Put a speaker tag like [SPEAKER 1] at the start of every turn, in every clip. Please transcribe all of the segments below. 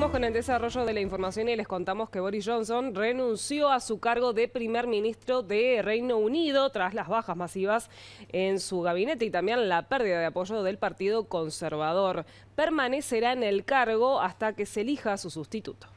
[SPEAKER 1] Seguimos con el desarrollo de la información y les contamos que Boris Johnson renunció a su cargo de primer ministro de Reino Unido tras las bajas masivas en su gabinete y también la pérdida de apoyo del Partido Conservador. Permanecerá en el cargo hasta que se elija su sustituto.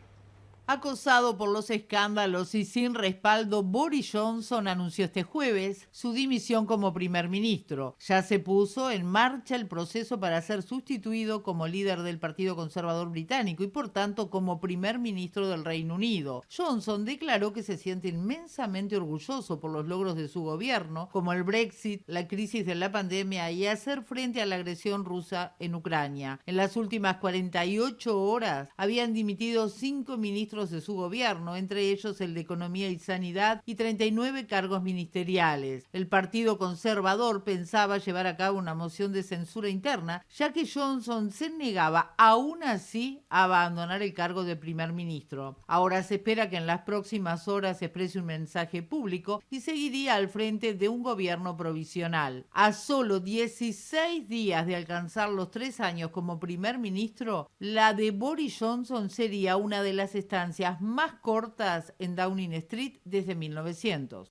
[SPEAKER 2] Acosado por los escándalos y sin respaldo, Boris Johnson anunció este jueves su dimisión como primer ministro. Ya se puso en marcha el proceso para ser sustituido como líder del Partido Conservador británico y por tanto como primer ministro del Reino Unido. Johnson declaró que se siente inmensamente orgulloso por los logros de su gobierno, como el Brexit, la crisis de la pandemia y hacer frente a la agresión rusa en Ucrania. En las últimas 48 horas habían dimitido 5 ministros de su gobierno, entre ellos el de Economía y Sanidad, y 39 cargos ministeriales. El Partido Conservador pensaba llevar a cabo una moción de censura interna, ya que Johnson se negaba aún así a abandonar el cargo de primer ministro. Ahora se espera que en las próximas horas exprese un mensaje público y seguiría al frente de un gobierno provisional. A solo 16 días de alcanzar los 3 años como primer ministro, la de Boris Johnson sería una de las estancias más cortas en Downing Street desde 1900.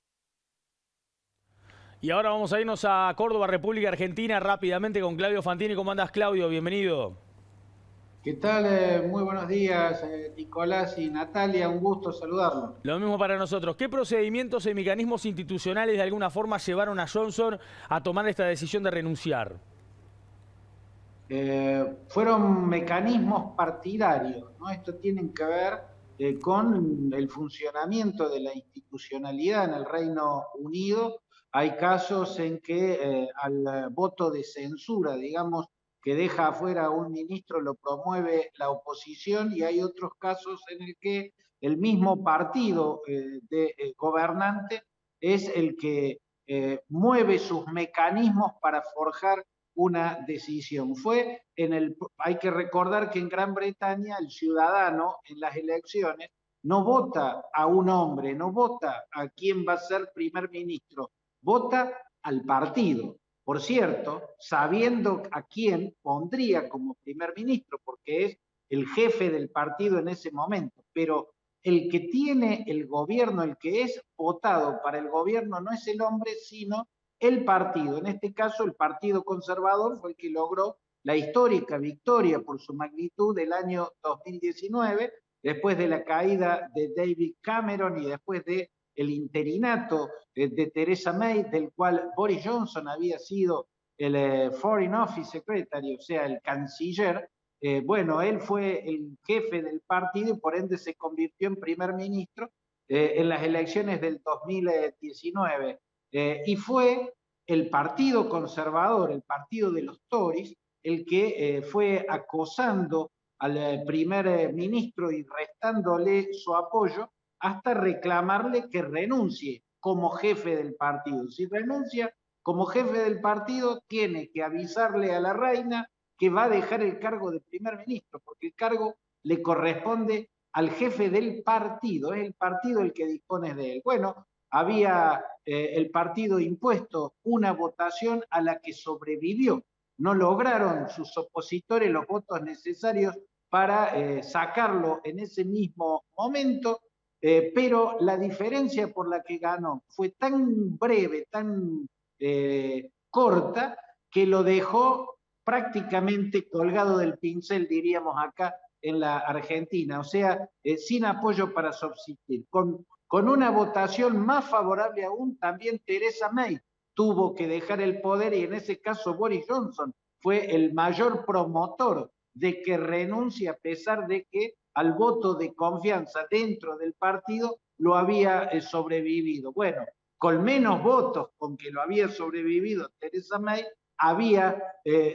[SPEAKER 3] Y ahora vamos a irnos a Córdoba, República Argentina, rápidamente con Claudio Fantini. ¿Cómo andás, Claudio? Bienvenido.
[SPEAKER 4] ¿Qué tal? Muy buenos días, Nicolás y Natalia. Un gusto saludarlos.
[SPEAKER 3] Lo mismo para nosotros. ¿Qué procedimientos y mecanismos institucionales de alguna forma llevaron a Johnson a tomar esta decisión de renunciar?
[SPEAKER 4] Fueron mecanismos partidarios, ¿no? Esto tiene que ver con el funcionamiento de la institucionalidad en el Reino Unido. Hay casos en que al voto de censura, digamos, que deja afuera a un ministro, lo promueve la oposición, y hay otros casos en el que el mismo partido gobernante es el que mueve sus mecanismos para forjar una decisión. Hay que recordar que en Gran Bretaña el ciudadano en las elecciones no vota a un hombre, no vota a quién va a ser primer ministro, vota al partido. Por cierto, sabiendo a quién pondría como primer ministro, porque es el jefe del partido en ese momento, pero el que tiene el gobierno, el que es votado para el gobierno, no es el hombre, sino el partido. En este caso, el Partido Conservador fue el que logró la histórica victoria por su magnitud del año 2019, después de la caída de David Cameron y después de el interinato de Theresa May, del cual Boris Johnson había sido el Foreign Office Secretary, o sea, el canciller. Bueno, él fue el jefe del partido y por ende se convirtió en primer ministro en las elecciones del 2019. Y fue el Partido Conservador, el partido de los Tories, el que fue acosando al primer ministro y restándole su apoyo hasta reclamarle que renuncie como jefe del partido. Si renuncia como jefe del partido, tiene que avisarle a la reina que va a dejar el cargo de primer ministro, porque el cargo le corresponde al jefe del partido, es el partido el que dispone de él. Bueno, había el partido impuesto una votación a la que sobrevivió. No lograron sus opositores los votos necesarios para sacarlo en ese mismo momento, pero la diferencia por la que ganó fue tan breve, tan corta, que lo dejó prácticamente colgado del pincel, diríamos acá en la Argentina, o sea, sin apoyo para subsistir. Con una votación más favorable aún, también Theresa May tuvo que dejar el poder y en ese caso Boris Johnson fue el mayor promotor de que renuncie, a pesar de que al voto de confianza dentro del partido lo había sobrevivido. Bueno, con menos votos con que lo había sobrevivido Theresa May, había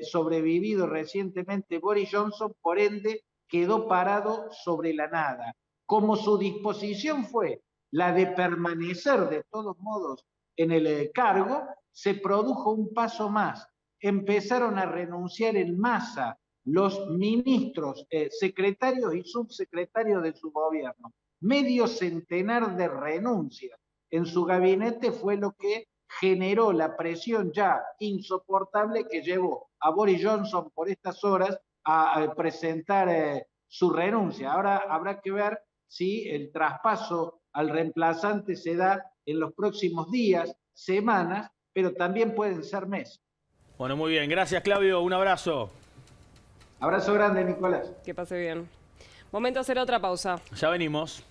[SPEAKER 4] sobrevivido recientemente Boris Johnson, por ende quedó parado sobre la nada. Como su disposición fue la de permanecer de todos modos en el cargo, se produjo un paso más. Empezaron a renunciar en masa los ministros, secretarios y subsecretarios de su gobierno. Medio centenar de renuncias en su gabinete fue lo que generó la presión ya insoportable que llevó a Boris Johnson por estas horas a presentar su renuncia. Ahora habrá que ver si el traspaso al reemplazante se da en los próximos días, semanas, pero también pueden ser meses.
[SPEAKER 3] Bueno, muy bien. Gracias, Claudio. Un abrazo.
[SPEAKER 4] Abrazo grande, Nicolás.
[SPEAKER 1] Que pase bien. Momento de hacer otra pausa.
[SPEAKER 3] Ya venimos.